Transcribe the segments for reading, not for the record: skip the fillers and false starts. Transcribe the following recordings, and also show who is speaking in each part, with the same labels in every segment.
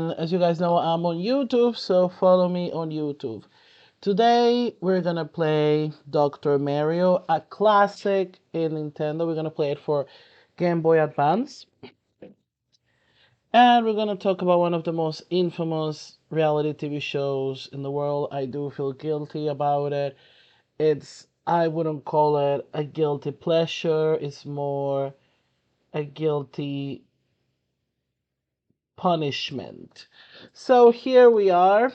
Speaker 1: And as you guys know, I'm on YouTube, so follow me on YouTube. Today we're gonna play Dr. Mario, a classic in Nintendo. We're gonna play it for Game Boy Advance. And we're gonna talk about one of the most infamous reality TV shows in the world. I do feel guilty about it. I wouldn't call it a guilty pleasure, it's more a guilty punishment. So here we are.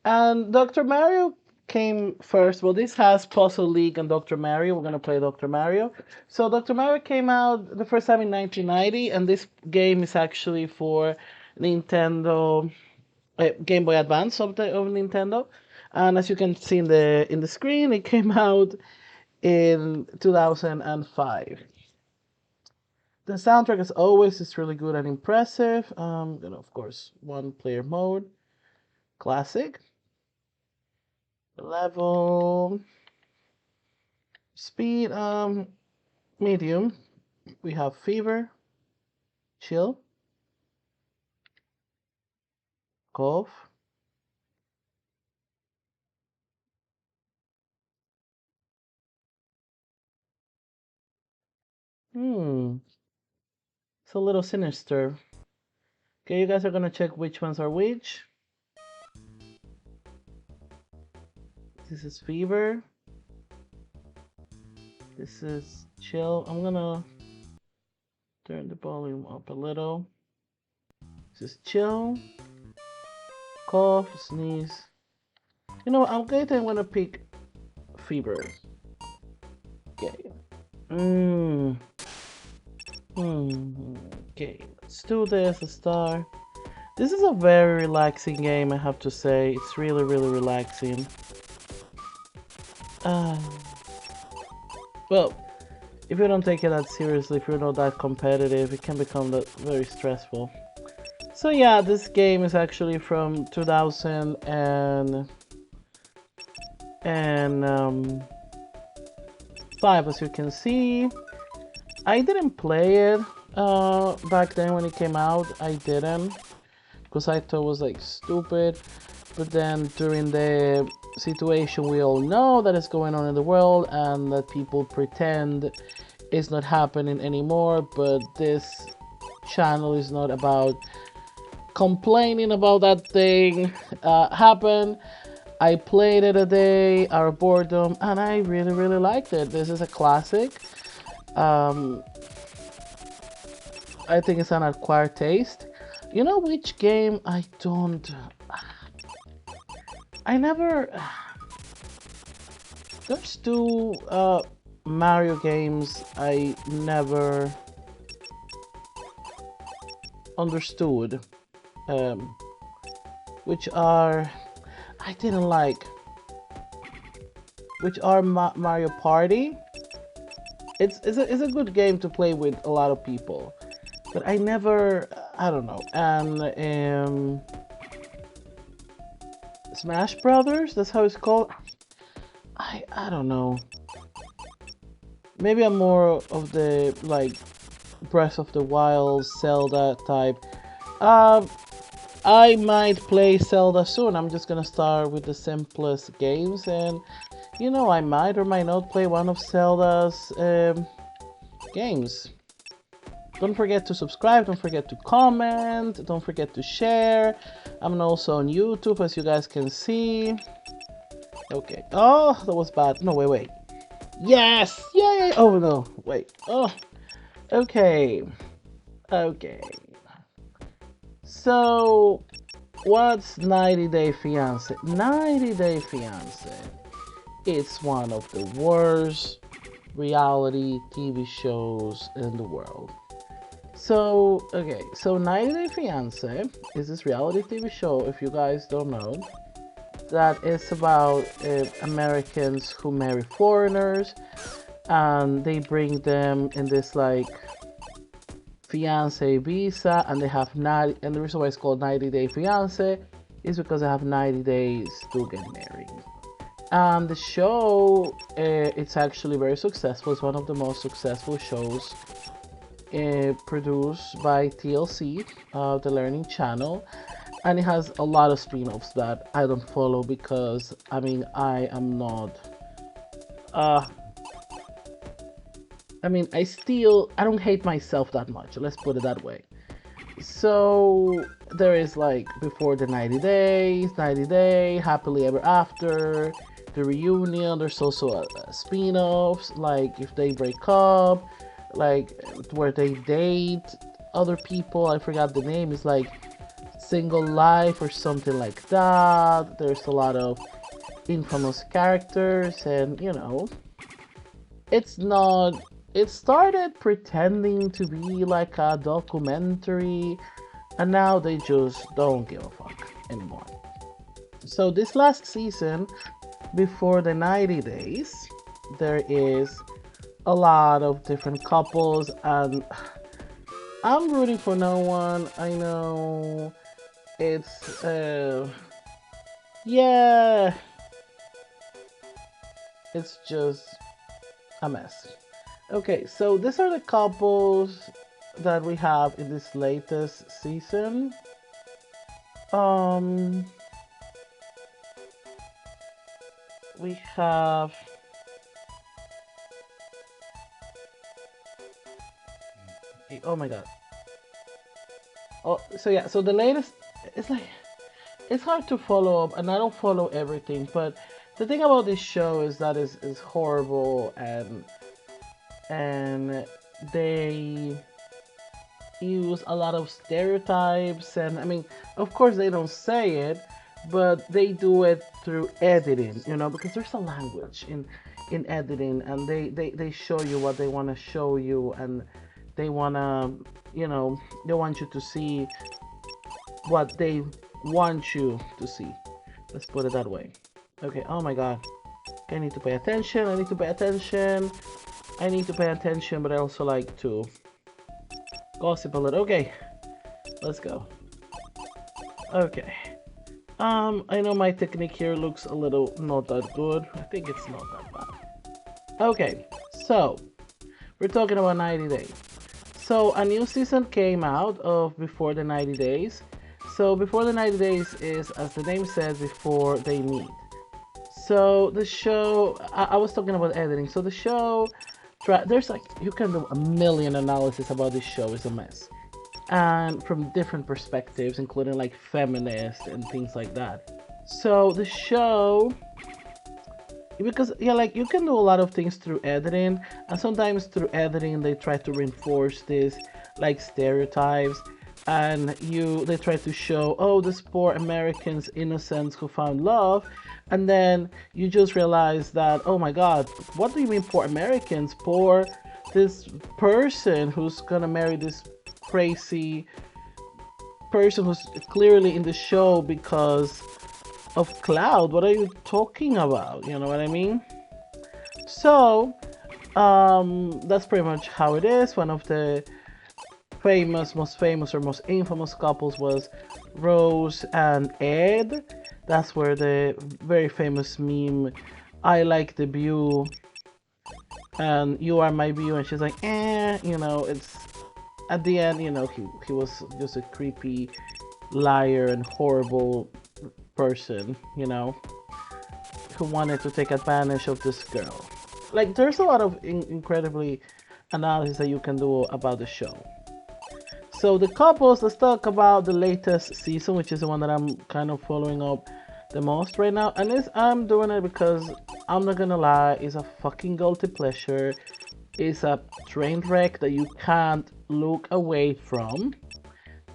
Speaker 1: And Dr. Mario came first. Well, this has Puzzle League and Dr. Mario. We're going to play Dr. Mario. So Dr. Mario came out the first time in 1990, and this game is actually for Nintendo Game Boy Advance of Nintendo. And as you can see in the screen, it came out in 2005. The soundtrack, as always, is really good and impressive. Of course, one player mode, classic. Level speed, medium. We have fever, chill, cough, it's a little sinister. Okay, you guys are gonna check which ones are which. This is fever. This is chill. I'm gonna turn the volume up a little. This is chill, cough, sneeze. You know what, I'm gonna pick fever. Okay. Okay, let's do this, a star. This is a very relaxing game, I have to say. It's really, really relaxing. Well, if you don't take it that seriously, if you're not that competitive, it can become very stressful. So yeah, this game is actually from 2005, as you can see. I didn't play it back then when it came out. I didn't, because I thought it was like stupid. But then during the situation we all know that is going on in the world and that people pretend it's not happening anymore, but this channel is not about complaining about that thing happen. I played it a day out of boredom and I really, really liked it. This is a classic. I think it's an acquired taste. You know which game I never... There's two Mario games I never understood, which are... I didn't like, which are Mario Party. It's a good game to play with a lot of people, but I never, I don't know. And Smash Brothers, that's how it's called. I don't know. Maybe I'm more of the like Breath of the Wild, Zelda type. I might play Zelda soon. I'm just gonna start with the simplest games, and you know, I might or might not play one of Zelda's games. Don't forget to subscribe, don't forget to comment, don't forget to share. I'm also on YouTube, as you guys can see. Okay. Oh, that was bad. No, wait. Yes! Yay! Oh, no. Wait. Oh. Okay. Okay. So, what's 90 Day Fiancé? 90 Day Fiancé. It's one of the worst reality TV shows in the world. So, okay, so 90 Day Fiancé is this reality TV show, if you guys don't know, that is about Americans who marry foreigners, and they bring them in this like fiancé visa, and they have 90, and the reason why it's called 90 Day Fiancé is because they have 90 days to get married. The show, it's actually very successful. It's one of the most successful shows produced by TLC, the Learning Channel, and it has a lot of spin-offs that I don't follow because I mean I am not. Uh, I mean I don't hate myself that much. Let's put it that way. So there is like before the 90 days, 90 day, happily ever after, the reunion. There's also spin-offs like if they break up, like where they date other people. I forgot the name. It's like Single Life or something like that. There's a lot of infamous characters, and it's not. It started pretending to be like a documentary, and now they just don't give a fuck anymore. So this last season, before the 90 days, there is a lot of different couples, and I'm rooting for no one. I know it's yeah, it's just a mess. Okay, so these are the couples that we have in this latest season. Um, we have oh my god. Oh, so yeah, so the latest, it's like it's hard to follow up, and I don't follow everything, but the thing about this show is that is horrible, and they use a lot of stereotypes, and I mean, of course they don't say it, but they do it through editing, because there's a language in editing, and they show you what they want to show you, and they want to, they want you to see what they want you to see. Let's put it that way. Okay, oh my god. I need to pay attention, I need to pay attention. I need to pay attention, but I also like to gossip a little. Okay, let's go. Okay. I know my technique here looks a little not that good. I think it's not that bad. Okay, so we're talking about 90 days. So a new season came out of Before the 90 Days. So Before the 90 Days is, as the name says, before they meet. So the show, I was talking about editing. So the show, there's like, you can do a million analysis about this show. It's a mess. And from different perspectives, including like feminist and things like that. So the show, because yeah, like you can do a lot of things through editing, and sometimes through editing they try to reinforce this like stereotypes, and they try to show, oh, this poor Americans innocents who found love, and then you just realize that, oh my god, what do you mean poor Americans? Poor this person who's gonna marry this crazy person who's clearly in the show because of cloud. What are you talking about? You know what I mean? So that's pretty much how it is. One of the most famous or most infamous couples was Rose and Ed. That's where the very famous meme, I like the view and you are my view, and she's like, it's at the end, he was just a creepy liar and horrible person, who wanted to take advantage of this girl. Like, there's a lot of incredibly analysis that you can do about the show. So the couples, let's talk about the latest season, which is the one that I'm kind of following up the most right now. And I'm doing it because, I'm not gonna lie, it's a fucking guilty pleasure. It's a train wreck that you can't look away from.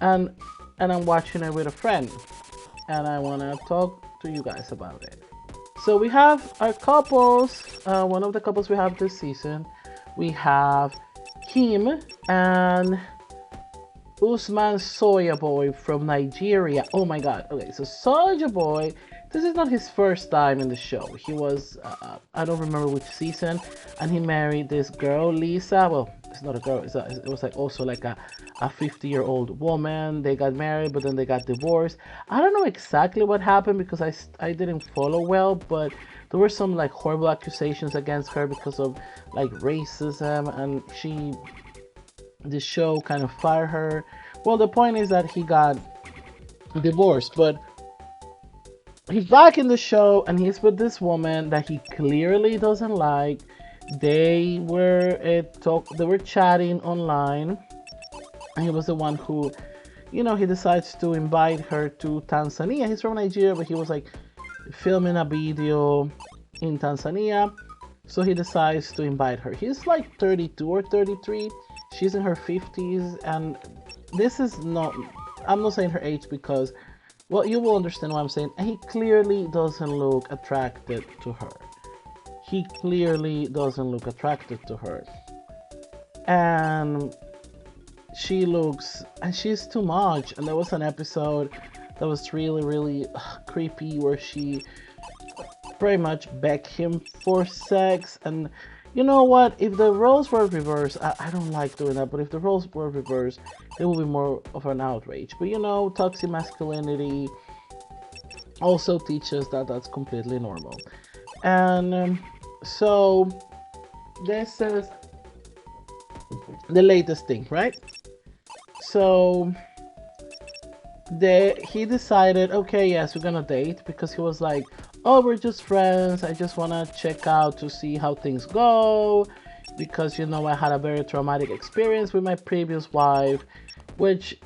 Speaker 1: And I'm watching it with a friend. And I wanna talk to you guys about it. So we have our couples. One of the couples we have this season, we have Kim and Usman Soya Boy from Nigeria. Oh my god. Okay, so Soya Boy, this is not his first time in the show. He was, I don't remember which season, and he married this girl, Lisa. Well, it's not a girl, it was like also like a 50-year-old woman. They got married, but then they got divorced. I don't know exactly what happened because I didn't follow well, but there were some like horrible accusations against her because of like racism, and the show kind of fired her. Well, the point is that he got divorced, but he's back in the show and he's with this woman that he clearly doesn't like. They were chatting online, and he was the one who, he decides to invite her to Tanzania. He's from Nigeria, but he was like filming a video in Tanzania. So he decides to invite her. He's like 32 or 33. She's in her 50s. And this is not, I'm not saying her age because, well, you will understand what I'm saying. He clearly doesn't look attracted to her. He clearly doesn't look attracted to her. And she's too much. And there was an episode that was really, really creepy where she pretty much begged him for sex. And you know what? If the roles were reversed, I don't like doing that, but if the roles were reversed, it would be more of an outrage. But toxic masculinity also teaches that that's completely normal. And so this is the latest thing, right? So he decided, okay, yes, we're gonna date, because he was like, oh, we're just friends. I just wanna check out to see how things go, because I had a very traumatic experience with my previous wife, which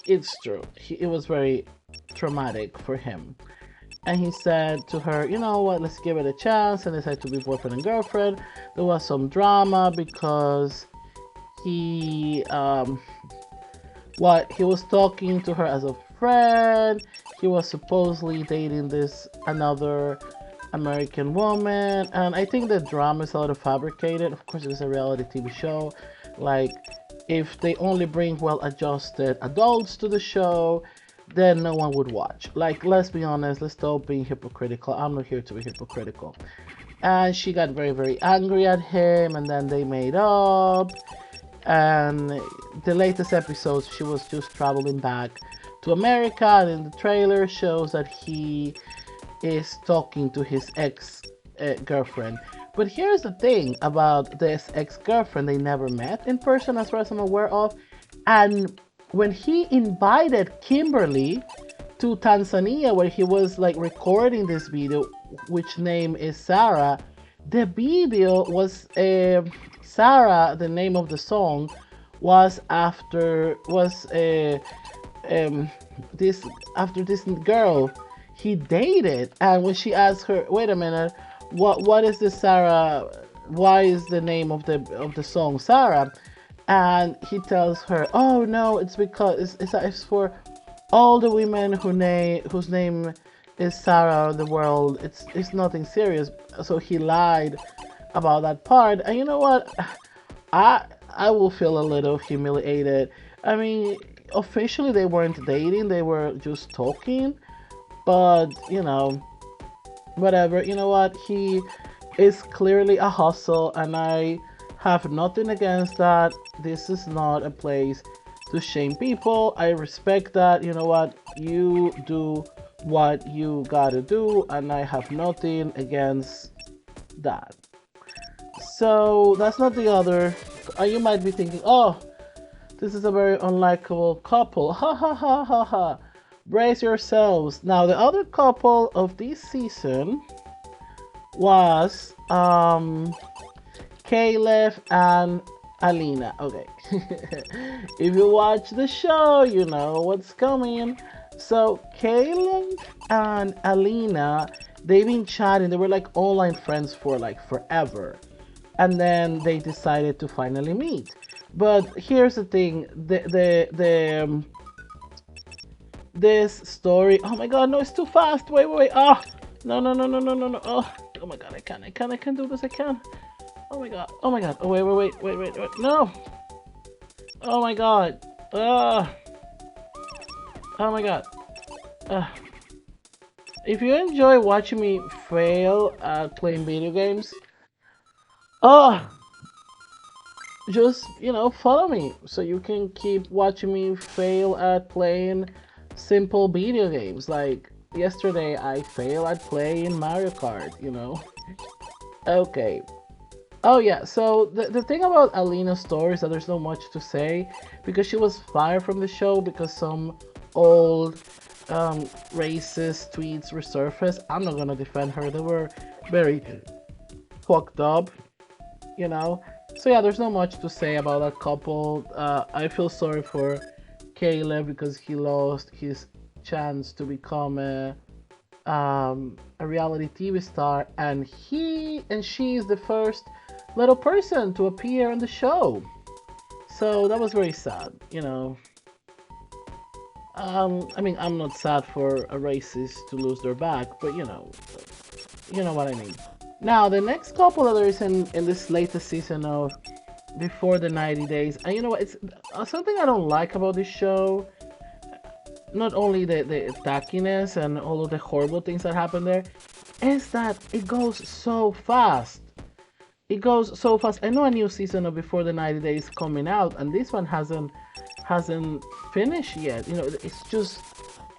Speaker 1: it's true. It was very traumatic for him. And he said to her, you know what, let's give it a chance, and decided to be boyfriend and girlfriend. There was some drama because he he was talking to her as a friend. He was supposedly dating this another American woman, and I think the drama is a little fabricated. Of course, it's a reality TV show. Like, if they only bring well-adjusted adults to the show, then no one would watch. Like, let's be honest, let's stop being hypocritical. I'm not here to be hypocritical. And she got very, very angry at him, and then they made up. And the latest episodes, she was just traveling back to America, and in the trailer shows that he is talking to his ex-girlfriend. But here's the thing about this ex-girlfriend: they never met in person, as far as I'm aware of. And when he invited Kimberly to Tanzania, where he was like recording this video, which name is Sarah, the video was Sarah. The name of the song was this after this girl he dated. And when she asked her, wait a minute, what is this Sarah? Why is the name of the song Sarah? And he tells her, oh no, it's because it's for all the women whose name is Sarah in the world. It's nothing serious. So he lied about that part. And you know what? I will feel a little humiliated. I mean, officially they weren't dating, they were just talking. But, whatever. You know what? He is clearly a hustle, and I have nothing against that. This is not a place to shame people. I respect that. You know what? You do what you gotta do, and I have nothing against that. So that's not the other. You might be thinking, oh, this is a very unlikable couple. Ha ha ha ha ha. Brace yourselves. Now, the other couple of this season was Caleb and Alina. Okay. If you watch the show, you know what's coming. So Caleb and Alina, they've been chatting. They were like online friends for like forever. And then they decided to finally meet. But here's the thing, this story. Oh my god, no, it's too fast. Wait. Oh, no. Oh my god, I can't do this. I can't. Oh my god. Oh, wait. No. Oh my god. Oh my god. If you enjoy watching me fail at playing video games, just, follow me so you can keep watching me fail at playing simple video games. Like yesterday, I failed at playing Mario Kart, Okay. Oh yeah, so the thing about Alina's story is that there's not much to say because she was fired from the show because some old racist tweets resurfaced. I'm not gonna defend her. They were very fucked up, you know. So yeah, there's not much to say about that couple. I feel sorry for Caleb because he lost his chance to become a reality TV star, and he and she is the first little person to appear on the show. So that was very sad, you know. I mean, I'm not sad for a racist to lose their back, but you know what I mean. Now, the next couple that there is in this latest season of Before the 90 Days, and you know what, it's something I don't like about this show. Not only the tackiness and all of the horrible things that happen there, is that it goes so fast. It goes so fast. I know a new season of Before the 90 Days coming out, and this one hasn't finished yet. You know, it's just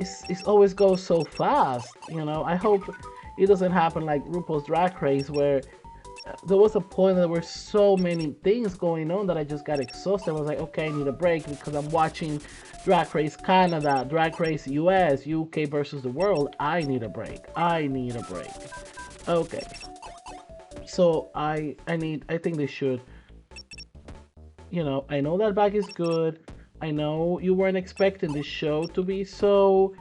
Speaker 1: it's always goes so fast. You know, I hope it doesn't happen like RuPaul's Drag Race where there was a point that there were so many things going on that I just got exhausted. I was like, okay, I need a break because I'm watching Drag Race Canada, Drag Race US, UK versus the world. I need a break. I need a break. Okay. So I think they should, I know that bag is good. I know you weren't expecting this show to be so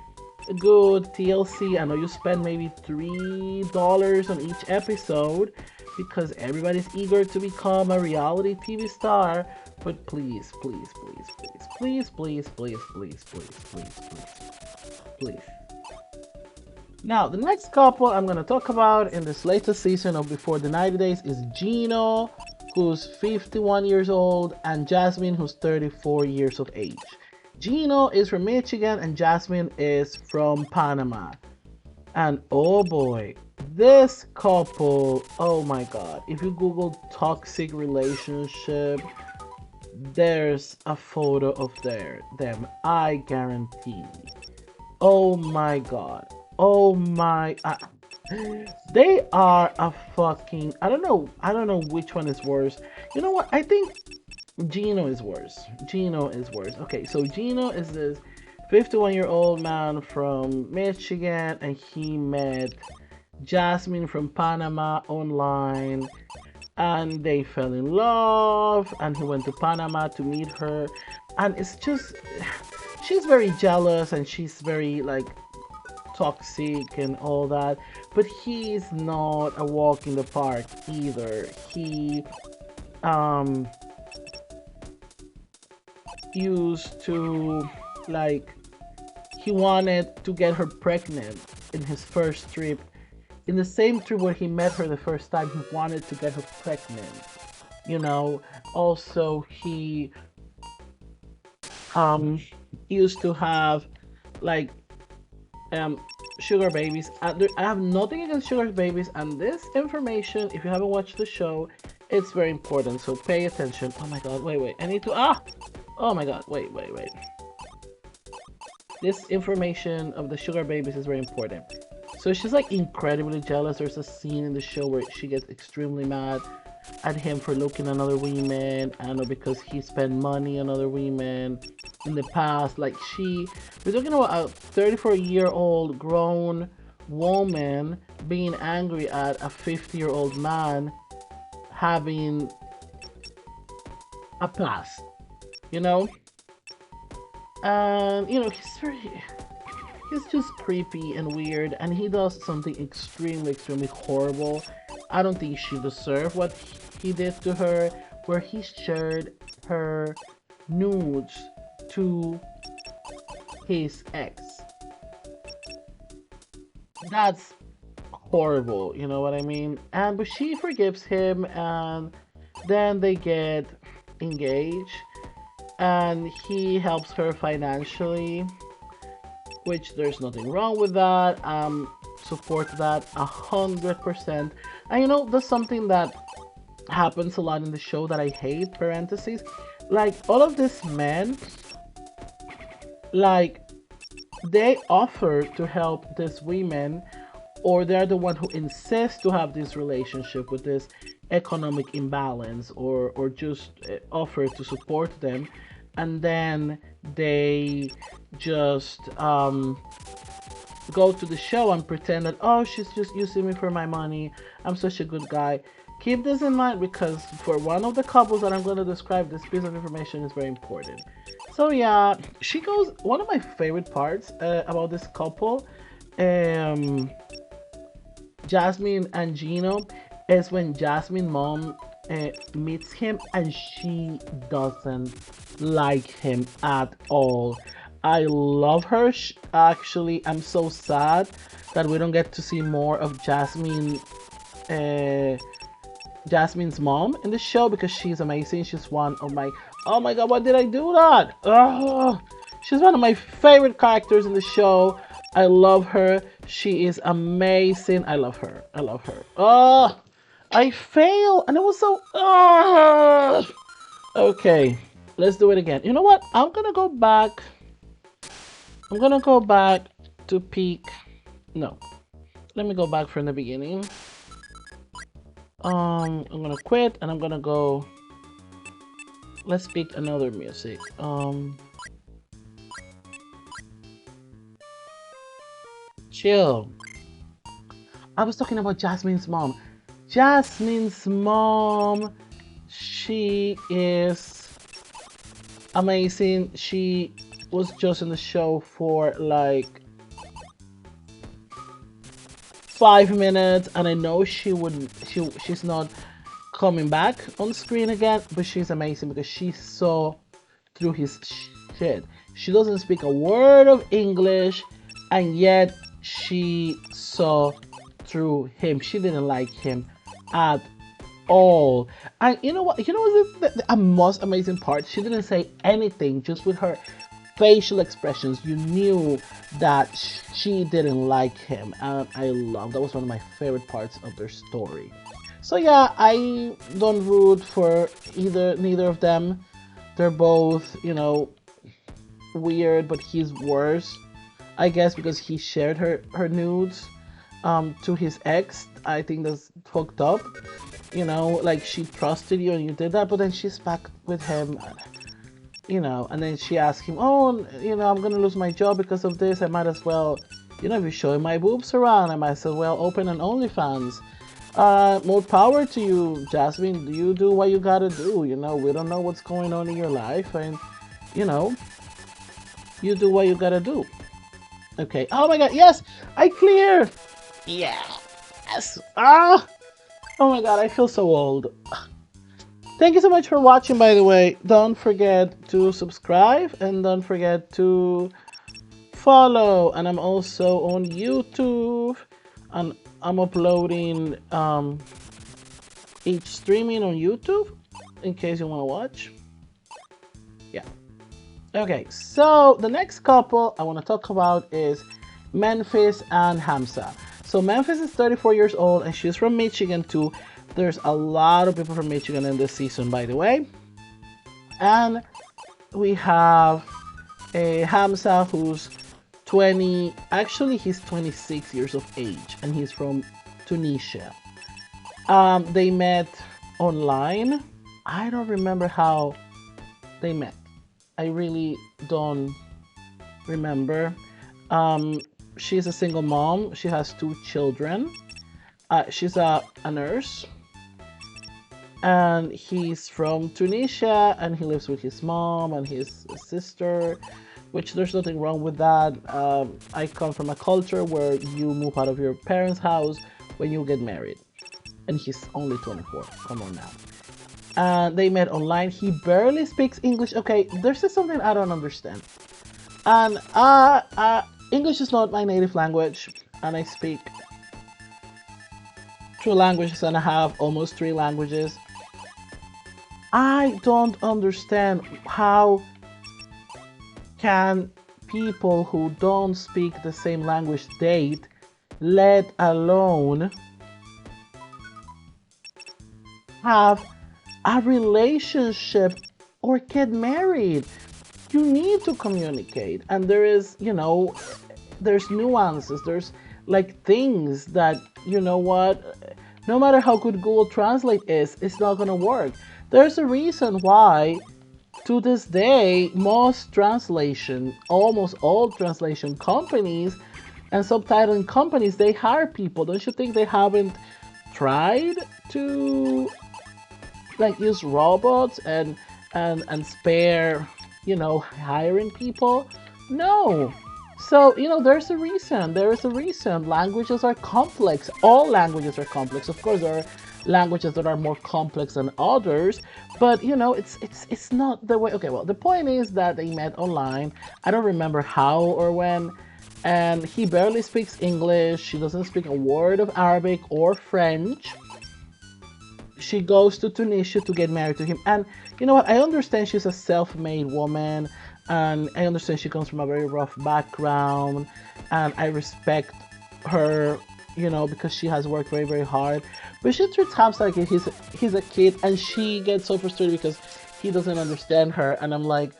Speaker 1: good TLC. I know you spend maybe $3 on each episode because everybody's eager to become a reality TV star. But please, please, please, please, please, please, please, please, please, please, please, please. Now, the next couple I'm going to talk about in this latest season of Before the 90 Days is Gino, who's 51 years old, and Jasmine, who's 34 years of age. Gino is from Michigan and Jasmine is from Panama. And oh boy, this couple, oh my god, if you Google toxic relationship, there's a photo of them, I guarantee. Oh my god. Oh my, they are a fucking, I don't know which one is worse. You know what? I think Gino is worse. Gino is worse. Okay, so Gino is this 51-year-old man from Michigan, and he met Jasmine from Panama online, and they fell in love, and he went to Panama to meet her, and it's just, she's very jealous, and she's very, like, toxic and all that, but he's not a walk in the park either. He um used to, like, he wanted to get her pregnant in his first trip. In the same trip where he met her the first time, he wanted to get her pregnant. You know, also he um used to have, like, sugar babies. I have nothing against sugar babies, and this information, if you haven't watched the show, it's very important, so pay attention. Oh my god, wait, I need to, oh my god, wait. This information of the sugar babies is very important. So she's, like, incredibly jealous. There's a scene in the show where she gets extremely mad at him for looking at other women. I don't know, because he spent money on other women in the past. Like, we're talking about a 34-year-old grown woman being angry at a 50-year-old man having a past, you know? And, he's just creepy and weird, and he does something extremely horrible. I don't think she deserved what he did to her, where he shared her nudes to his ex. That's horrible, you know what I mean? But she forgives him, and then they get engaged, and he helps her financially, which there's nothing wrong with that. Support that 100%. And that's something that happens a lot in the show that I hate, parentheses. Like, all of these men, like, they offer to help these women, or they're the one who insists to have this relationship with this economic imbalance, or just offer to support them, and then they just go to the show and pretend that, oh, she's just using me for my money, I'm such a good guy. Keep this in mind, because for one of the couples that I'm going to describe, this piece of information is very important. So yeah, she goes, one of my favorite parts about this couple, um Jasmine and Gino, is when Jasmine mom meets him and she doesn't like him at all. I love her. Actually, I'm so sad that we don't get to see more of uh, Jasmine's mom in the show, because she's amazing. She's one of my, oh my god, why did I do that? Oh, she's one of my favorite characters in the show. I love her. She is amazing. I love her. I love her. Oh, I fail, and it was so. Oh. Okay, let's do it again. You know what? I'm gonna go back. I'm gonna go back to peak. No, let me go back from the beginning. I'm gonna quit, and I'm gonna go. Let's pick another music. Chill. I was talking about Jasmine's mom. Jasmine's mom, she is amazing. She was just in the show for like 5 minutes, and I know she's not coming back on screen again, but she's amazing because she saw through his shit. She doesn't speak a word of English, and yet she saw through him. She didn't like him at all. And you know what? You know what? The most amazing part? She didn't say anything. Just with her facial expressions, you knew that she didn't like him. And I love that. Was one of my favorite parts of their story. So yeah, I don't root for neither of them. They're both, weird, but he's worse, I guess, because he shared her nudes to his ex. I think that's fucked up. Like, she trusted you and you did that, but then she's back with him, and then she asked him, oh, I'm gonna lose my job because of this. I might as well, if you're showing my boobs around, I might as well open an OnlyFans. More power to you, Jasmine. You do what you gotta do. We don't know what's going on in your life, and you know, you do what you gotta do. Okay. Oh my god, yes! I clear! Yes! Ah! Oh my god, I feel so old. Thank you so much for watching, by the way. Don't forget to subscribe, and don't forget to follow. And I'm also on YouTube, and I'm uploading each streaming on YouTube in case you want to watch. Yeah. Okay, so the next couple I want to talk about is Memphis and Hamza. So Memphis is 34 years old and she's from Michigan too. There's a lot of people from Michigan in this season, by the way. And we have a Hamza who's 20, actually he's 26 years of age, and he's from Tunisia. They met online. I don't remember how they met. I really don't remember. She's a single mom. She has 2 children. She's a nurse. And he's from Tunisia, and he lives with his mom and his sister, which there's nothing wrong with that. I come from a culture where you move out of your parents' house when you get married. And he's only 24. Come on now. They met online. He barely speaks English. Okay, there's just something I don't understand. And English is not my native language, and I speak 2 languages and I have almost 3 languages. I don't understand how can people who don't speak the same language date, let alone have a relationship or get married. You need to communicate, and there is, there's nuances, there's like things that, No matter how good Google Translate is, it's not gonna work. There's a reason why to this day, most translation, almost all translation companies and subtitling companies, they hire people. Don't you think they haven't tried to like use robots and spare, hiring people? No. So, there's a reason. There is a reason. Languages are complex. All languages are complex. Of course, there are languages that are more complex than others, but it's not the way. Okay, well, the point is that they met online. I don't remember how or when, and he barely speaks English. She doesn't speak a word of Arabic or French. She goes to Tunisia to get married to him. And you know what? I understand she's a self made woman, and I understand she comes from a very rough background, and I respect her, because she has worked very, very hard. But she treats Hamza like he's a kid, and she gets so frustrated because he doesn't understand her. And I'm like,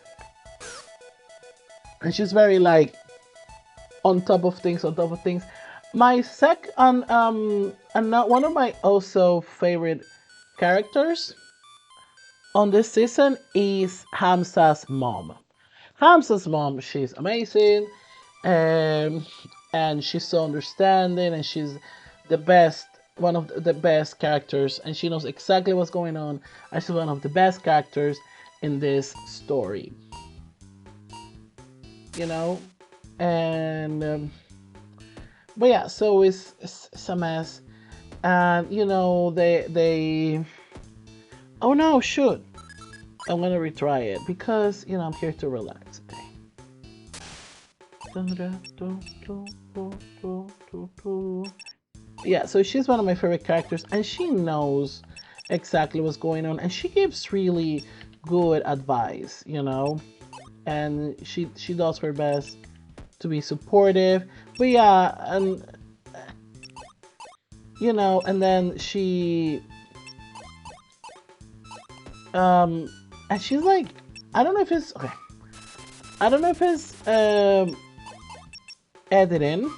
Speaker 1: and she's very like on top of things, on top of things. My second, and not one of my also favorite characters on this season is Hamza's mom. Hamza's mom, she's amazing, um, and she's so understanding, and she's the best, one of the best characters, and she knows exactly what's going on. And she's one of the best characters in this story, you know. And but yeah, so it's a mess, and they. Oh no, shoot! I'm gonna retry it because I'm here to relax. Yeah, so she's one of my favorite characters, and she knows exactly what's going on, and she gives really good advice, and she does her best to be supportive. But yeah, and then um, and she's like, I don't know if it's okay. I don't know if it's editing.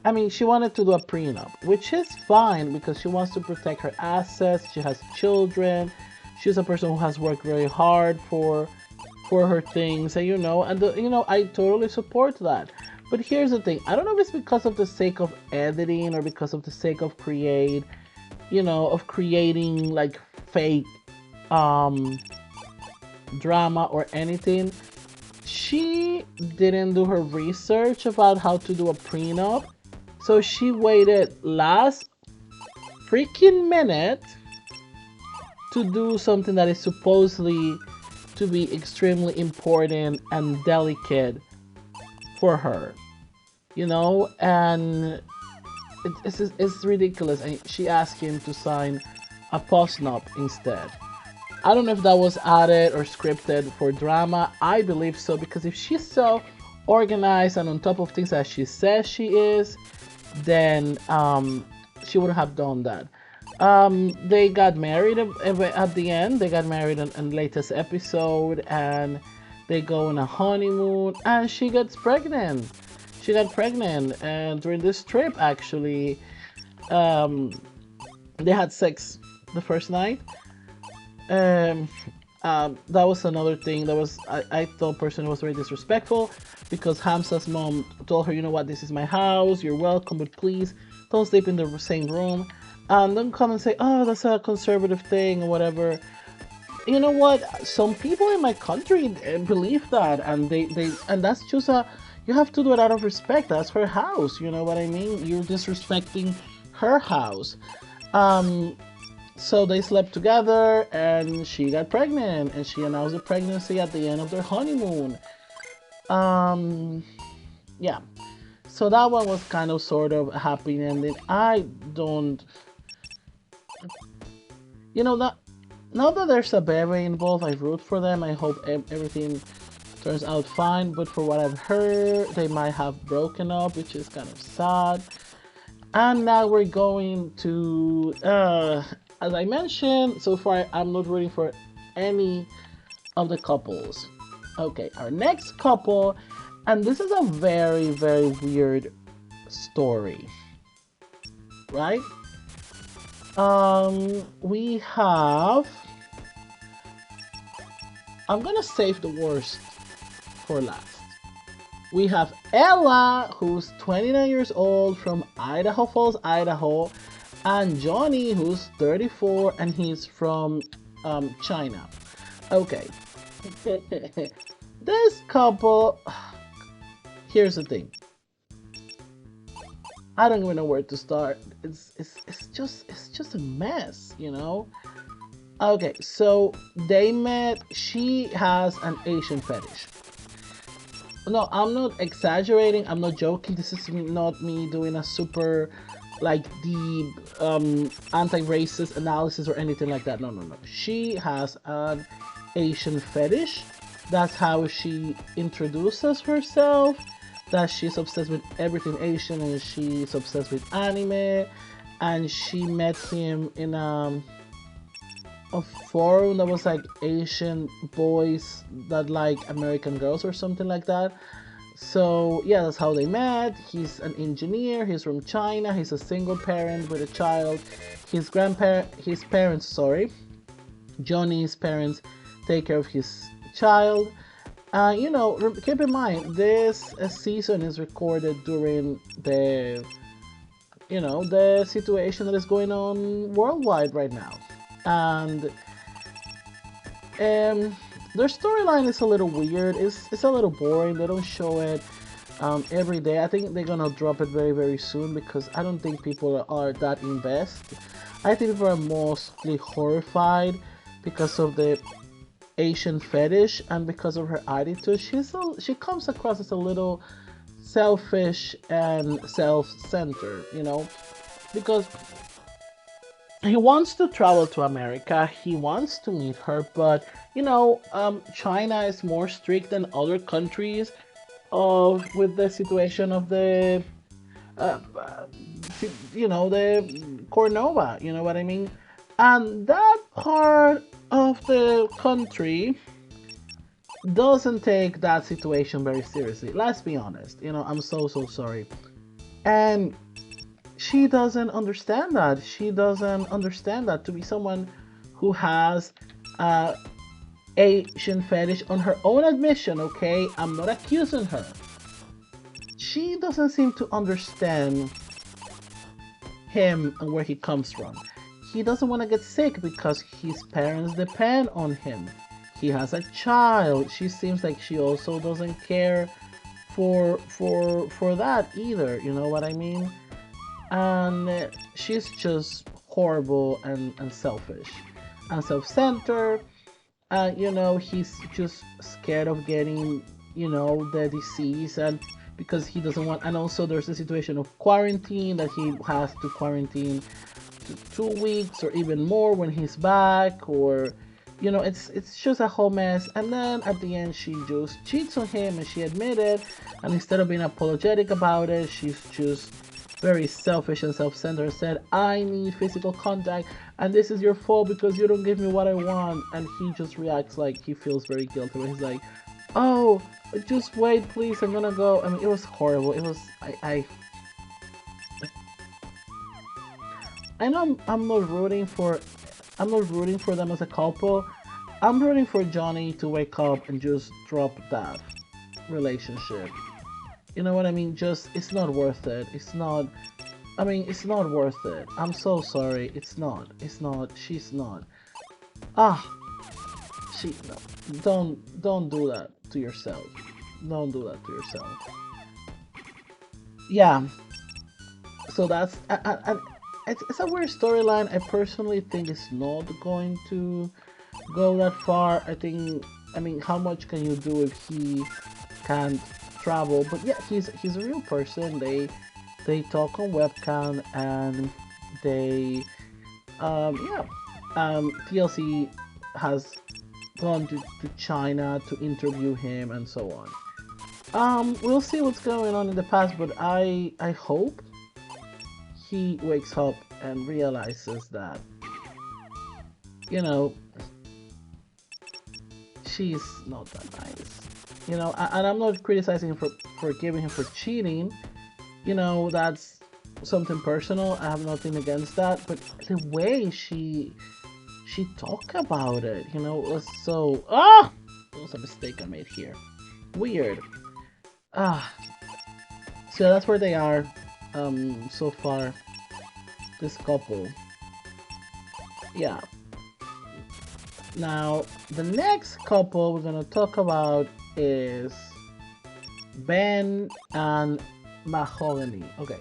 Speaker 1: I mean, she wanted to do a prenup, which is fine because she wants to protect her assets. She has children. She's a person who has worked very hard for her things, and I totally support that. But here's the thing: I don't know if it's because of the sake of editing or because of the sake of creating like fake um drama or anything. She didn't do her research about how to do a prenup, so she waited last freaking minute to do something that is supposedly to be extremely important and delicate for her, and it's ridiculous. And she asked him to sign a postnup instead. I don't know if that was added or scripted for drama. I believe so because if she's so organized and on top of things as she says she is, then she would have done that. They got married at the end. They got married in latest episode, and they go on a honeymoon, and she gets pregnant. She got pregnant, and during this trip, actually, um, they had sex the first night. Um, that was another thing that was I thought personally was very disrespectful because Hamza's mom told her, you know what, this is my house, you're welcome, but please don't sleep in the same room. And don't come and say, oh, that's a conservative thing or whatever. You know what? Some people in my country believe that, and and that's just you have to do it out of respect. That's her house. You know what I mean? You're disrespecting her house. Um, so they slept together, and she got pregnant, and she announced the pregnancy at the end of their honeymoon. Um, yeah. So that one was kind of sort of a happy ending. I don't, that now that there's a baby involved, I root for them. I hope everything turns out fine. But for what I've heard, they might have broken up, which is kind of sad. And now we're going to, as I mentioned, so far I'm not rooting for any of the couples. Okay, our next couple, and this is a very, very weird story. right? We have. I'm gonna save the worst for last. We have Ella, who's 29 years old from Idaho Falls, Idaho, and Johnny, who's 34 and he's from China. Okay. This couple, here's the thing. I don't even know where to start. It's just a mess, you know? Okay, so they met. She has an Asian fetish. No, I'm not exaggerating. I'm not joking. This is not me doing a super like the anti-racist analysis or anything like that. No, no, no. She has an Asian fetish. That's how she introduces herself. That she's obsessed with everything Asian and she's obsessed with anime. And she met him in a forum that was like Asian boys that like American girls or something like that. So yeah, that's how they met. He's an engineer. He's from China. He's a single parent with a child. His parents, sorry, Johnny's parents take care of his child. Keep in mind this season is recorded during the situation that is going on worldwide right now, and um, their storyline is a little weird. It's a little boring. They don't show it every day. I think they're gonna drop it very very soon because I don't think people are that invested. I think people are mostly horrified because of the Asian fetish and because of her attitude. She comes across as a little selfish and self-centered, because he wants to travel to America. He wants to meet her, but China is more strict than other countries of with the situation of the uh, uh, the Cornova. You know what I mean? And that part of the country doesn't take that situation very seriously. Let's be honest. I'm so sorry. And she doesn't understand that. She doesn't understand that to be someone who has Asian fetish on her own admission, okay? I'm not accusing her. She doesn't seem to understand him and where he comes from. He doesn't want to get sick because his parents depend on him. He has a child. She seems like she also doesn't care for that either. You know what I mean? And she's just horrible and selfish and self-centered. He's just scared of getting the disease, and because he doesn't want, and also there's a situation of quarantine that he has to quarantine to 2 weeks or even more when he's back, or it's just a whole mess. And then at the end she just cheats on him and she admitted, and instead of being apologetic about it, she's just very selfish and self-centered, said, I need physical contact and this is your fault because you don't give me what I want. And he just reacts like he feels very guilty when he's like, oh, just wait please, I'm gonna go. I mean, it was horrible. It was I know I'm not rooting for them as a couple. I'm rooting for Johnny to wake up and just drop that relationship. You know what I mean? Just, it's not worth it. It's not worth it. I'm so sorry. It's not. She's not. Ah, no. Don't do that to yourself. Don't do that to yourself. Yeah. So that's, and it's a weird storyline. I personally think it's not going to go that far. I mean, how much can you do if he can't travel? But yeah, he's a real person. They talk on webcam, and they TLC has gone to China to interview him and so on. We'll see what's going on in the past, but I hope he wakes up and realizes that you know she's not that nice. And I'm not criticizing him for forgiving him for cheating. That's something personal. I have nothing against that, but the way she talked about it, was so it was a mistake I made here. Weird. Ah, so that's where they are, so far. This couple. Yeah. Now the next couple we're gonna talk about is Ben and Mahogany. Okay,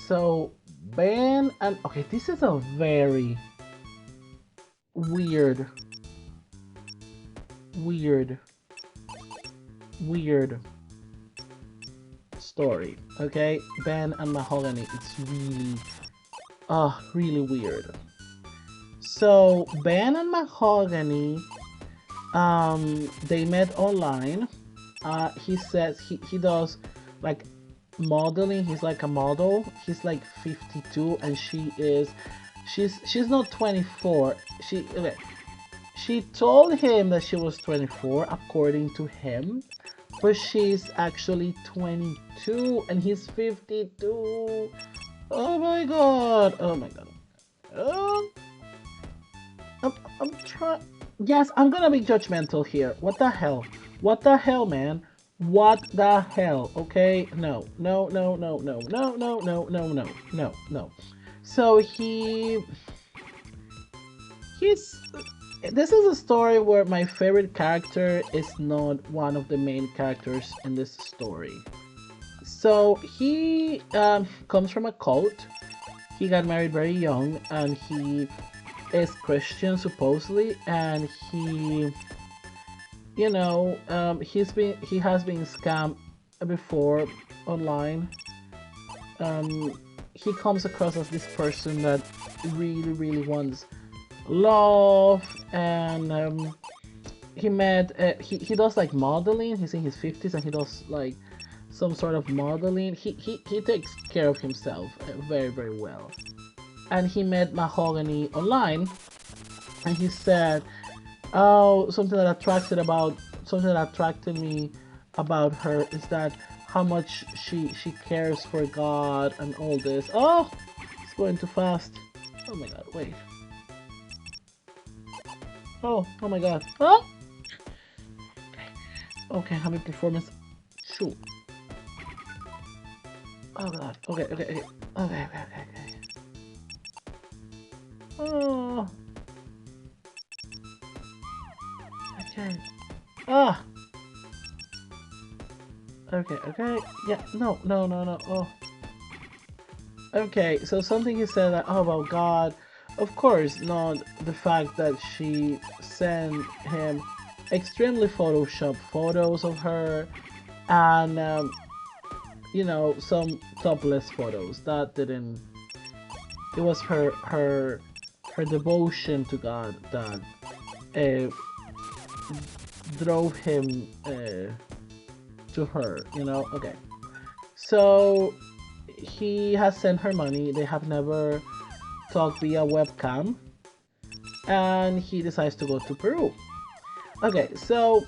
Speaker 1: so Ben and okay, this is a very weird, weird, weird story. Okay, Ben and Mahogany. It's really weird. So Ben and Mahogany, they met online. He says he does like modeling. He's like a model. He's like 52 and she's not 24. She told him that she was 24 according to him, but she's actually 22 and he's 52. Oh my god. Oh my god. Oh, I'm trying. Yes, I'm gonna be judgmental here. What the hell? What the hell, man? What the hell? Okay, no, no, no, no, no, no, no, no, no, no, no, no. So he's. This is a story where my favorite character is not one of the main characters in this story. So he comes from a cult. He got married very young, and he is Christian supposedly, and he has been scammed before online. He comes across as this person that really wants love, and he does like modeling. He's in his 50s and he does like some sort of modeling. He takes care of himself very well. And he met Mahogany online, and he said, "Oh, something that attracted me about her is that how much she cares for God and all this." Oh, it's going too fast. Oh my god, wait. Oh my god. Oh. Okay, having performance. Shoot. Oh god. Okay. Oh. Okay. Ah. Okay. Yeah. No. Oh. Okay. So something he said that, oh, about God. Of course, not the fact that she sent him extremely photoshopped photos of her and some topless photos. That didn't. It was her devotion to God that uh, drove him to her. Okay. So he has sent her money. They have never talked via webcam, and he decides to go to Peru. Okay, so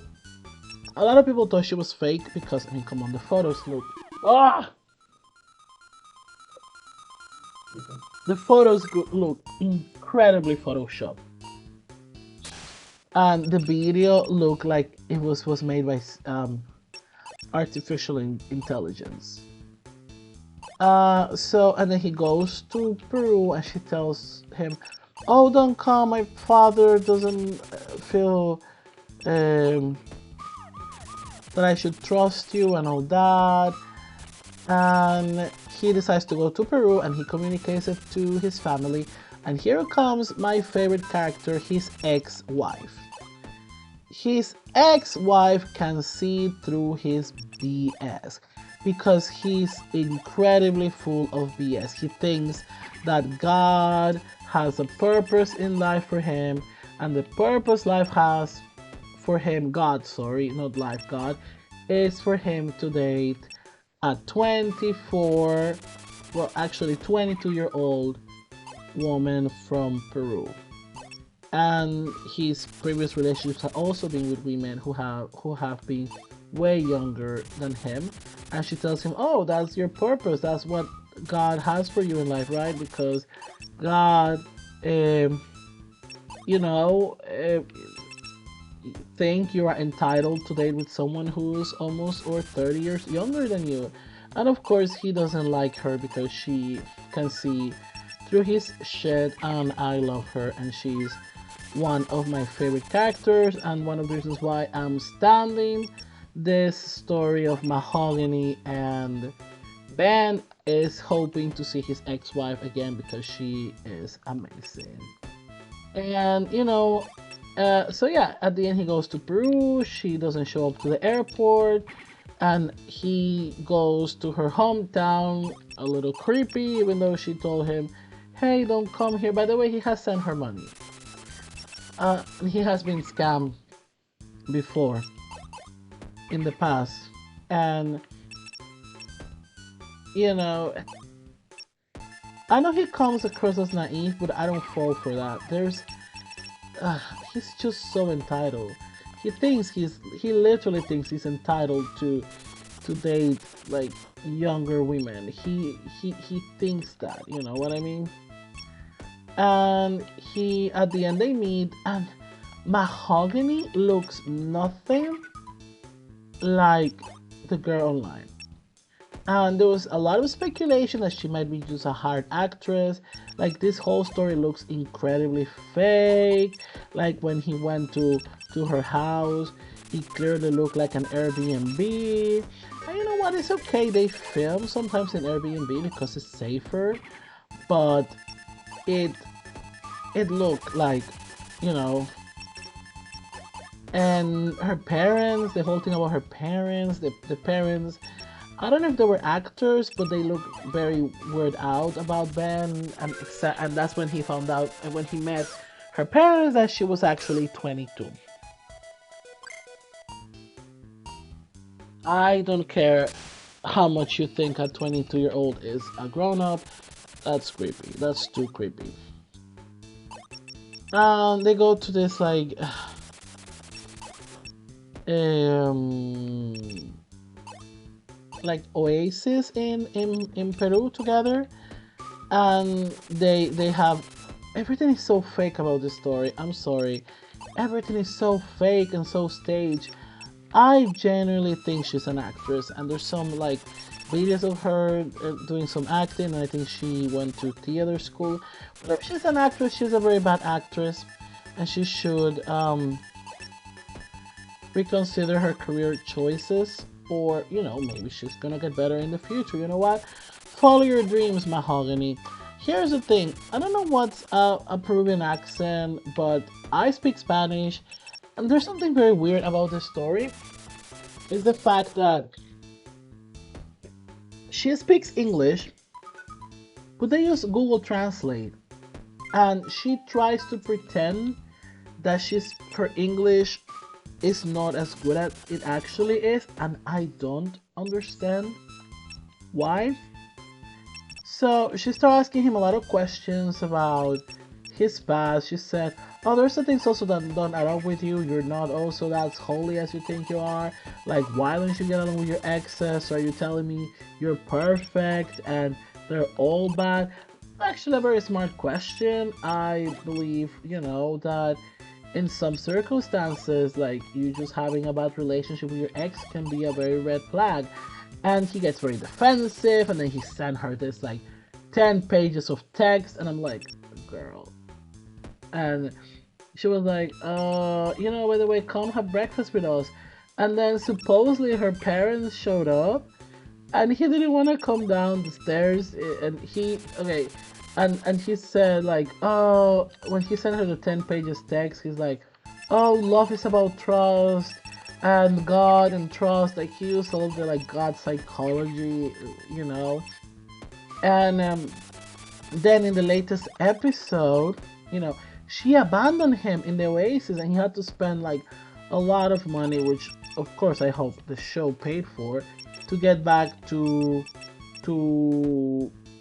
Speaker 1: a lot of people thought she was fake because, I mean, come on, the photos look. Ah! The photos look incredibly photoshopped. And the video looked like it was made by artificial intelligence. And then he goes to Peru and she tells him, "Oh, don't come, my father doesn't feel that I should trust you and all that." And he decides to go to Peru and he communicates it to his family. And here comes my favorite character, his ex-wife. His ex-wife can see through his BS because he's incredibly full of BS. He thinks that God has a purpose in life for him, and the purpose life has for him, God, sorry, not life, God, is for him to date a 24, well, actually 22-year-old woman from Peru. And his previous relationships have also been with women who have been way younger than him. And she tells him, "Oh, that's your purpose. That's what God has for you in life, right? Because God, um, you know, think you are entitled to date with someone who's almost or 30 years younger than you. And of course, he doesn't like her because she can see through his shit, and I love her, and she's one of my favorite characters, and one of the reasons why I'm standing this story of Mahogany. And Ben is hoping to see his ex-wife again because she is amazing. And so yeah, at the end he goes to Peru. She doesn't show up to the airport, and he goes to her hometown a little creepy, even though she told him, "Hey, don't come here." By the way, he has sent her money. He has been scammed before in the past, and you know, I know he comes across as naive, but I don't fall for that. Uh, he's just so entitled. He literally thinks he's entitled to date like younger women. He thinks that, you know what I mean? And he at the end they meet, and Mahogany looks nothing like the girl online. And there was a lot of speculation that she might be just a hard actress. Like this whole story looks incredibly fake. Like when he went to her house, he clearly looked like an Airbnb. And you know what? It's okay. They film sometimes in Airbnb because it's safer, but it it looked like, you know. And her parents, the whole thing about her parents, the parents, I don't know if they were actors, but they look very weird out about Ben, and that's when he found out, and when he met her parents, that she was actually 22. I don't care how much you think a 22-year-old is a grown up. That's creepy. That's too creepy. They go to this um like oasis in Peru together, and they have everything is so fake about this story. I'm sorry, everything is so fake and so staged. I genuinely think she's an actress, and there's some like videos of her doing some acting, and I think she went to theater school. But if she's an actress, she's a very bad actress, and she should reconsider her career choices, or maybe she's gonna get better in the future. You know what? Follow your dreams, Mahogany. Here's the thing, I don't know what's a Peruvian accent, but I speak Spanish, and there's something very weird about this story. Is the fact that she speaks English, but they use Google Translate, and she tries to pretend that her English is not as good as it actually is, and I don't understand why. So she started asking him a lot of questions about his past. She said, "Oh, there's some things also that don't add up with you. You're not also as holy as you think you are. Like, why don't you get along with your exes? Are you telling me you're perfect and they're all bad?" Actually, a very smart question. I believe, that in some circumstances, like you just having a bad relationship with your ex can be a very red flag. And he gets very defensive, and then he sent her this like 10 pages of text, and I'm like, girl. And she was like, by the way, come have breakfast with us. And then supposedly her parents showed up, and he didn't want to come down the stairs, and he said like, oh, when he sent her the 10 pages text, he's like, oh, love is about trust and God and trust. Like he used all of the like God psychology, you know. And then in the latest episode, you know, she abandoned him in the oasis, and he had to spend like a lot of money, which of course I hope the show paid for, to get back to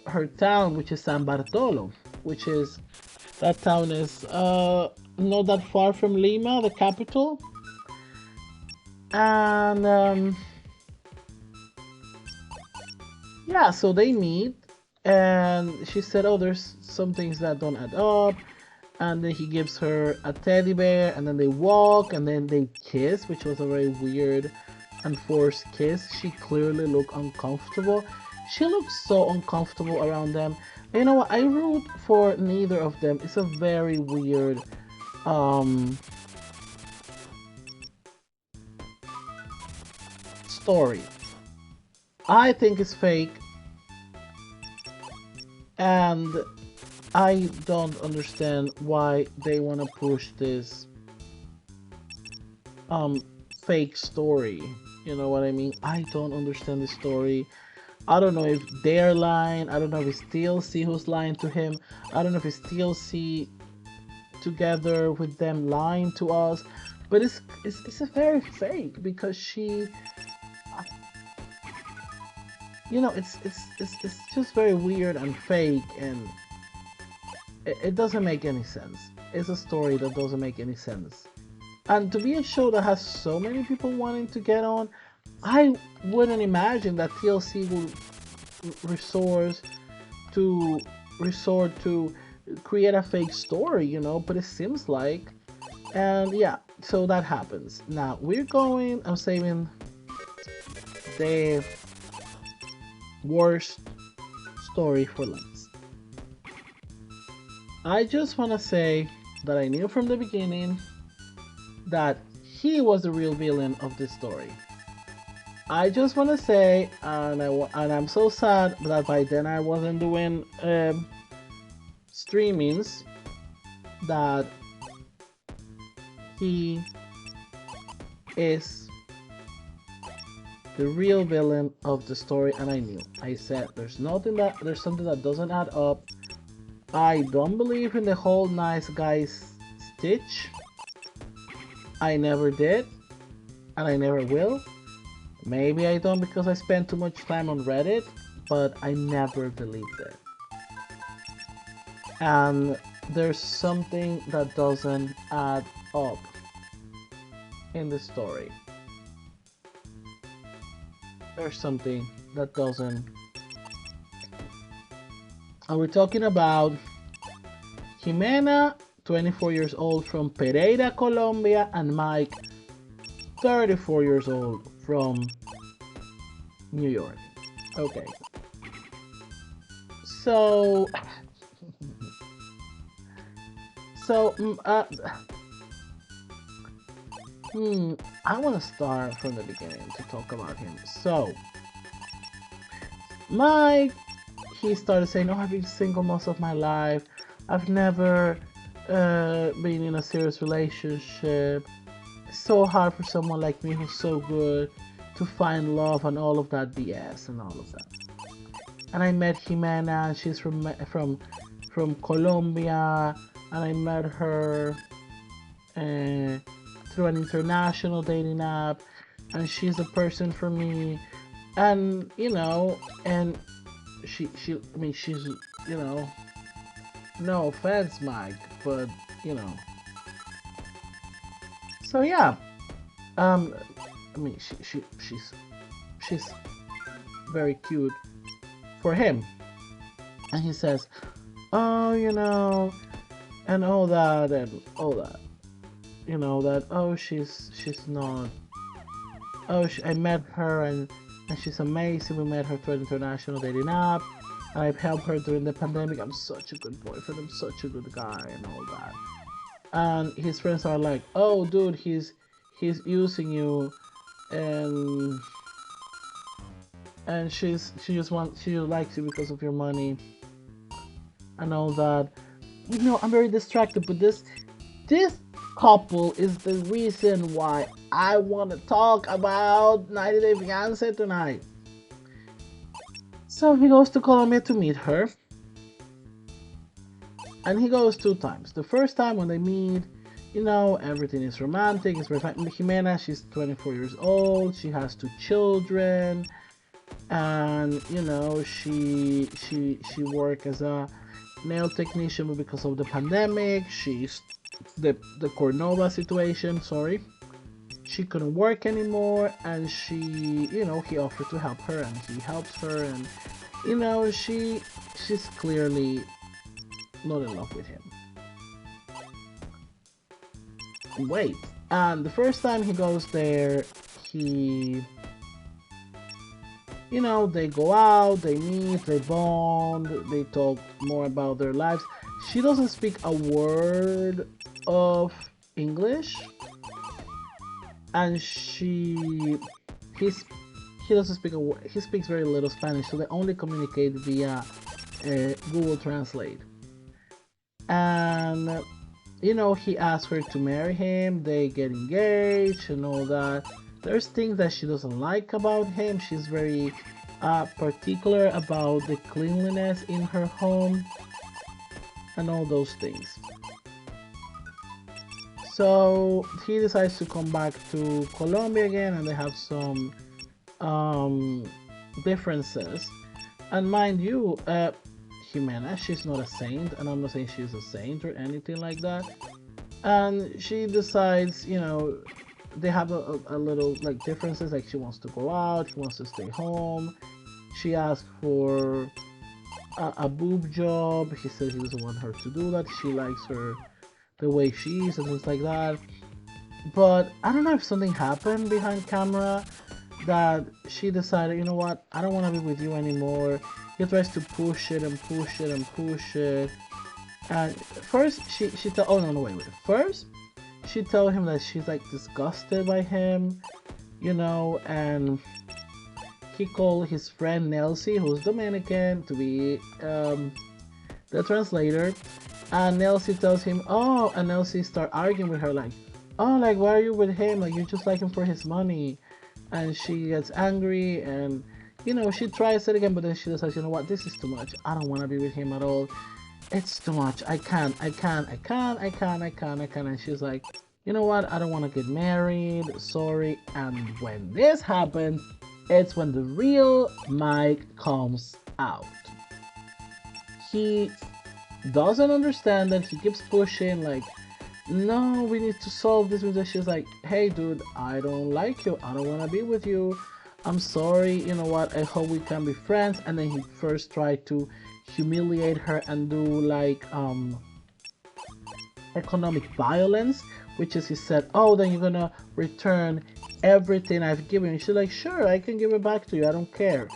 Speaker 1: her town, which is San Bartolo, which is that town is not that far from Lima, the capital. And yeah, so they meet, And she said, "Oh, there's some things that don't add up." And then he gives her a teddy bear, and then they walk, and then they kiss, which was a very weird and forced kiss. She clearly looked uncomfortable. She looked so uncomfortable around them. And you know what? I root for neither of them. It's a very weird um story. I think it's fake, and I don't understand why they want to push this um fake story. You know what I mean? I don't understand the story. I don't know if they're lying. I don't know if it's TLC who's lying to him. I don't know if it's TLC together with them lying to us. But it's a very fake because she, you know, it's just very weird and fake, and it doesn't make any sense. It's a story that doesn't make any sense. And to be a show that has so many people wanting to get on, I wouldn't imagine that TLC will resort to resort to create a fake story, you know, but it seems like. And yeah, so that happens. Now I'm saving the worst story for last. I just want to say that I knew from the beginning that he was the real villain of this story. I just want to say, and I'm so sad that by then I wasn't doing streamings, that he is the real villain of the story, and I knew. I said there's something that doesn't add up. I don't believe in the whole nice guys stitch. I never did, and I never will. Maybe I don't because I spent too much time on Reddit, but I never believed it. And there's something that doesn't add up in the story. There's something that doesn't. And we're talking about Jimena, 24 years old from Pereira, Colombia, and Mike, 34 years old from New York. Okay. So, so, I want to start from the beginning to talk about him. So, Mike, he started saying, "Oh, I've been single most of my life. I've never been in a serious relationship. It's so hard for someone like me who's so good to find love and all of that BS and all of that." And I met Jimena, and she's from Colombia, and I met her uh, through an international dating app, and she's a person for me. And you know, and I mean, she's, you know, no offense, Mike, but you know, so yeah, um, I mean, she's very cute for him, and he says, "Oh, you know, and all that, you know, that, oh, she's not, oh, I met her, and she's amazing. We met her through an international dating app. And I've helped her during the pandemic. I'm such a good boyfriend. I'm such a good guy and all that." And his friends are like, "Oh, dude, he's using you, and she just likes you because of your money and all that." You know, I'm very distracted, but this couple is the reason why I want to talk about 90 Day Fiancé tonight. So he goes to Colombia to meet her, and he goes two times. The first time when they meet, you know, everything is romantic. It's very fine. Jimena, she's 24 years old. She has two children, and you know, she worked as a nail technician, but because of the pandemic, she's the Cornova situation. Sorry, she couldn't work anymore, and she, you know, he offered to help her, and he helps her, and she's clearly not in love with him. Wait, and the first time he goes there, he they go out, they meet, they bond, they talk more about their lives. She doesn't speak a word of English, and he's he doesn't speak a word. He speaks very little Spanish, so they only communicate via Google Translate. And he asks her to marry him. They get engaged and all that. There's things that she doesn't like about him. She's very particular about the cleanliness in her home and all those things. So he decides to come back to Colombia again, and they have some um, differences. And mind you, Jimena, she's not a saint, and I'm not saying she's a saint or anything like that. And she decides, they have a little like differences. Like she wants to go out, he wants to stay home. She asks for a boob job. He says he doesn't want her to do that. She likes her the way she is and things like that. But I don't know if something happened behind camera that she decided, you know what, I don't want to be with you anymore. He tries to push it and push it and push it. And first she tell oh no, wait. First she told him that she's like disgusted by him, and he called his friend Nelsie, who's Dominican, to be the translator. And Nelsie tells him, oh, and Nelsie start arguing with her like, oh, like why are you with him? Like you just like him for his money. And she gets angry, and she tries it again, but then she decides, you know what, this is too much. I don't want to be with him at all. It's too much. I can't. And she's like, you know what, I don't want to get married. Sorry. And when this happens, it's when the real Mike comes out. He doesn't understand that. He keeps pushing like, no, we need to solve this with this. She's like, hey dude, I don't like you, I don't want to be with you, I'm sorry, you know what, I hope we can be friends. And then he first tried to humiliate her and do like economic violence, which is he said, oh, then you're gonna return everything I've given you. She's like, sure, I can give it back to you, I don't care.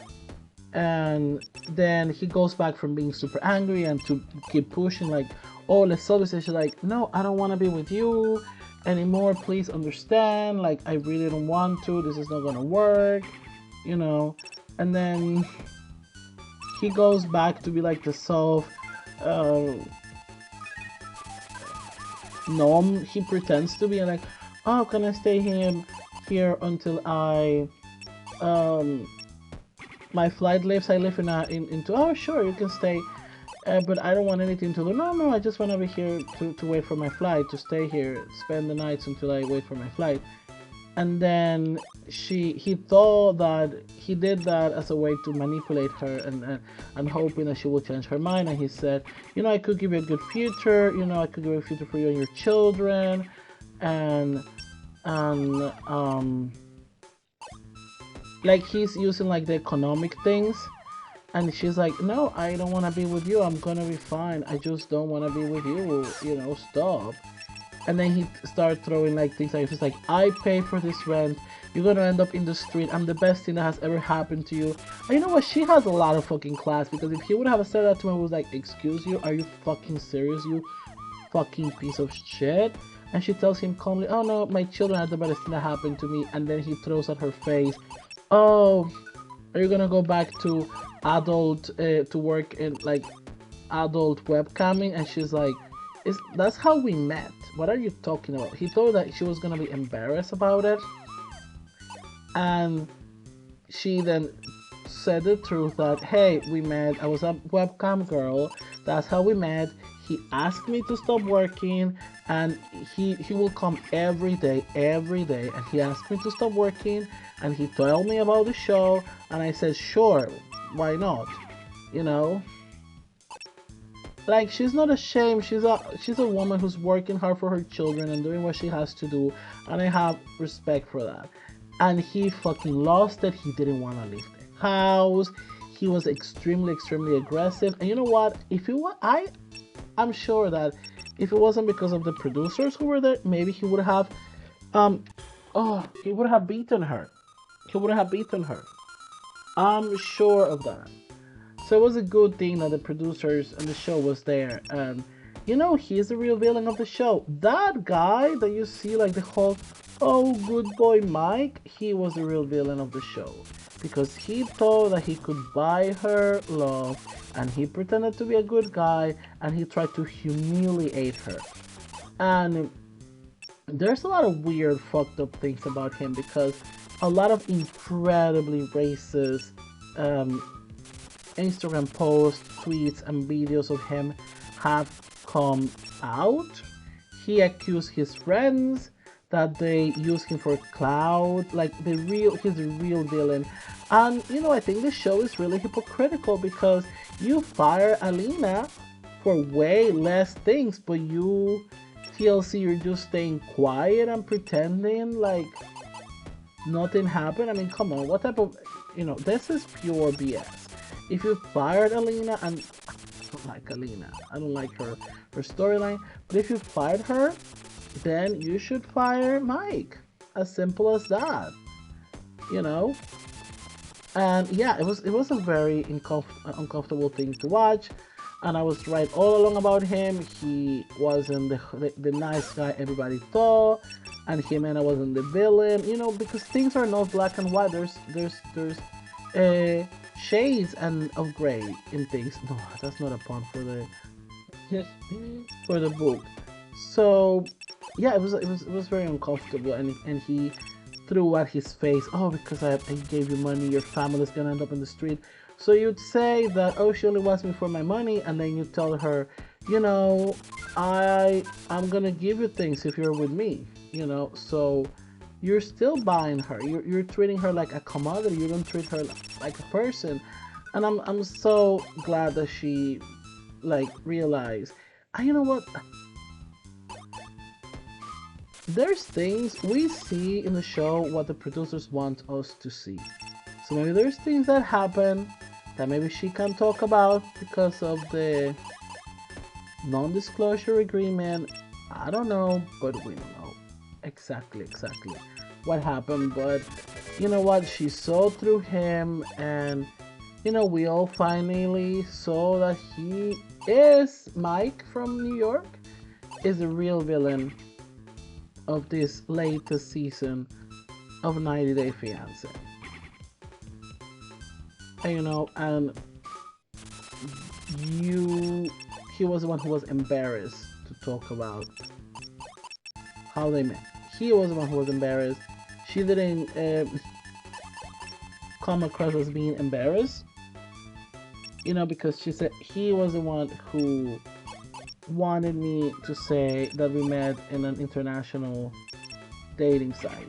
Speaker 1: And then he goes back from being super angry and to keep pushing like, oh, let's solve this. And she's like, no, I don't want to be with you anymore, please understand, like I really don't want to, this is not gonna work, and then he goes back to be like the soft gnome he pretends to be, and like, oh, can I stay here until I my flight leaves. I live into, oh sure, you can stay, but I don't want anything to do. No, I just want to be here to wait for my flight, to stay here, spend the nights until I wait for my flight. And then he thought that he did that as a way to manipulate her, and hoping that she will change her mind. And he said, I could give you a good future, I could give you a future for you and your children, and like he's using like the economic things. And she's like, no, I don't want to be with you, I'm gonna be fine, I just don't want to be with you, stop. And then he started throwing like things like, he's like, I pay for this rent, you're gonna end up in the street, I'm the best thing that has ever happened to you. And you know what, she has a lot of fucking class, because if he would have said that to me, I was like, excuse you, are you fucking serious, you fucking piece of shit? And she tells him calmly, oh no, my children are the best thing that happened to me. And then he throws at her face, oh, are you gonna go back to adult to work in like adult webcamming? And she's like, that's how we met, what are you talking about? He thought that she was gonna be embarrassed about it, and she then said the truth that, hey, we met, I was a webcam girl, that's how we met. He asked me to stop working, and he will come every day, and he asked me to stop working, and he told me about the show, and I said, sure, why not? Like, she's not ashamed, she's a woman who's working hard for her children and doing what she has to do, and I have respect for that. And he fucking lost it, he didn't want to leave the house, He was extremely, extremely aggressive. And you know what? If it was, I'm sure that if it wasn't because of the producers who were there, maybe he would have, um, oh, he would have beaten her. He would have beaten her. I'm sure of that. So it was a good thing that the producers and the show was there. And he's the real villain of the show. That guy that you see, like the whole, oh, good boy Mike, he was the real villain of the show. Because he thought that he could buy her love, and he pretended to be a good guy, and he tried to humiliate her. And there's a lot of weird, fucked up things about him because a lot of incredibly racist um, Instagram posts, tweets, and videos of him have come out. He accused his friends that they use him for clout, like he's the real villain. And I think the show is really hypocritical because you fire Alina for way less things, but you TLC, you're just staying quiet and pretending like nothing happened. I mean, come on, what type of, this is pure BS. If you fired Alina, and I don't like Alina, I don't like her storyline, but if you fired her, then you should fire Mike. As simple as that, you know. And yeah, it was a very uncomfortable thing to watch, and I was right all along about him. He wasn't the nice guy everybody thought, and Jimena wasn't the villain, because things are not black and white. There's shades and of gray in things. No, that's not a pun for the for the book. So yeah, it was very uncomfortable, and he threw at his face, oh, because I gave you money, your family's gonna end up in the street. So you'd say that, oh, she only wants me for my money, and then you tell her, I'm gonna give you things if you're with me, so you're still buying her. You're treating her like a commodity. You don't treat her like a person. And I'm so glad that she realized. And you know what? There's things we see in the show what the producers want us to see. So maybe there's things that happen that maybe she can talk about because of the non-disclosure agreement. I don't know, but we don't know exactly what happened. But you know what? She saw through him, and we all finally saw that he is Mike from New York, is the real villain of this latest season of 90 Day Fiancé. And and he was the one who was embarrassed to talk about how they met. He was the one who was embarrassed. She didn't come across as being embarrassed, because she said he was the one who wanted me to say that we met in an international dating site.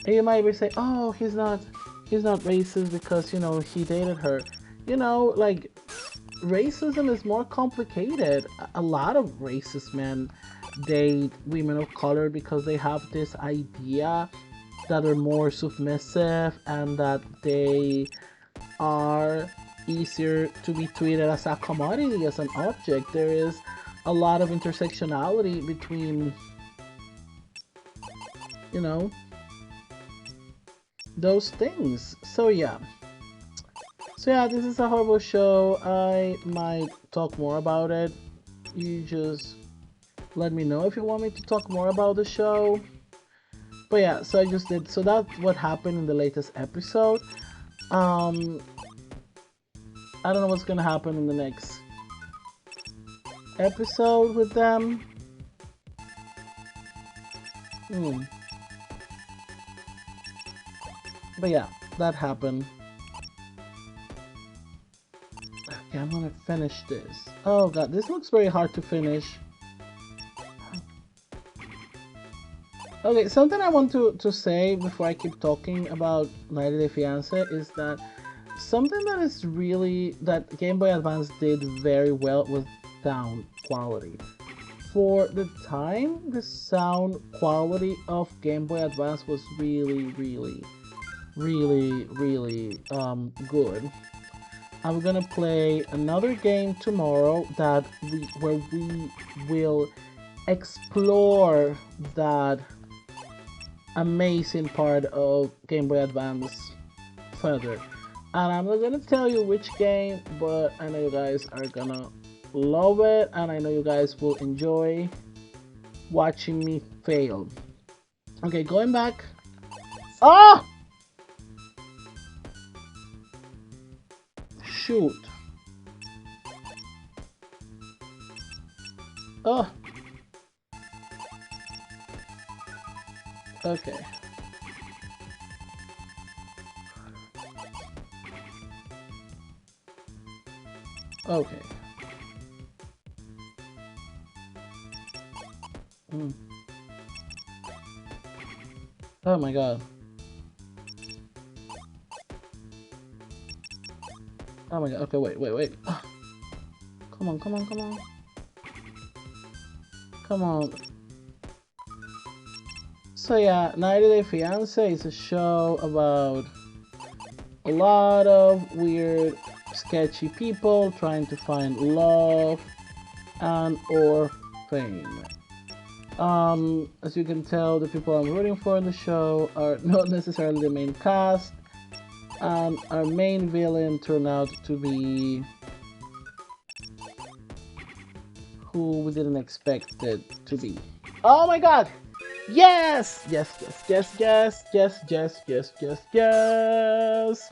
Speaker 1: And you might be saying, oh, he's not racist because he dated her. Racism is more complicated. A lot of racist men date women of color because they have this idea that they're more submissive and that they are easier to be treated as a commodity, as an object. There is a lot of intersectionality between, those things. So yeah, this is a horrible show. I might talk more about it. You just let me know if you want me to talk more about the show. But yeah, so I just did. So that's what happened in the latest episode. I don't know what's gonna happen in the next episode with them. But yeah, that happened. Okay, I'm gonna finish this. Oh god, this looks very hard to finish. Okay, something I want to say before I keep talking about 90 Day Fiancé is that something that Game Boy Advance did very well was sound quality. For the time, the sound quality of Game Boy Advance was really, really, really, really good. I'm gonna play another game tomorrow where we will explore that amazing part of Game Boy Advance further. And I'm not gonna tell you which game, but I know you guys are gonna love it, and I know you guys will enjoy watching me fail. Okay, going back. Oh! Shoot. Oh, okay. Okay. Mm. Oh my god. Oh my god. Okay, wait, wait, wait. Ah, come on, come on, come on. Come on. So yeah, 90 Day Fiancé is a show about a lot of weird, sketchy people trying to find love and or fame. As you can tell, the people I'm rooting for in the show are not necessarily the main cast, and our main villain turned out to be who we didn't expect it to be. Oh my god! Yes! Yes, yes, yes, yes, yes, yes, yes, yes, yes!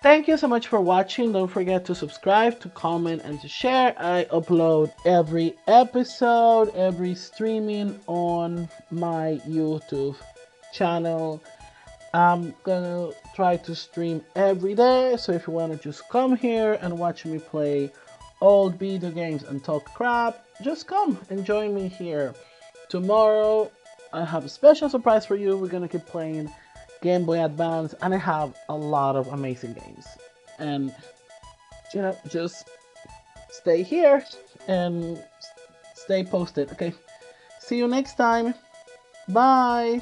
Speaker 1: Thank you so much for watching. Don't forget to subscribe, to comment, and to share. I upload every episode, every streaming on my YouTube channel. I'm gonna try to stream every day, so if you wanna just come here and watch me play old video games and talk crap, just come and join me here. Tomorrow, I have a special surprise for you. We're gonna keep playing Game Boy Advance, and I have a lot of amazing games. And just stay here and stay posted. Okay, see you next time. Bye.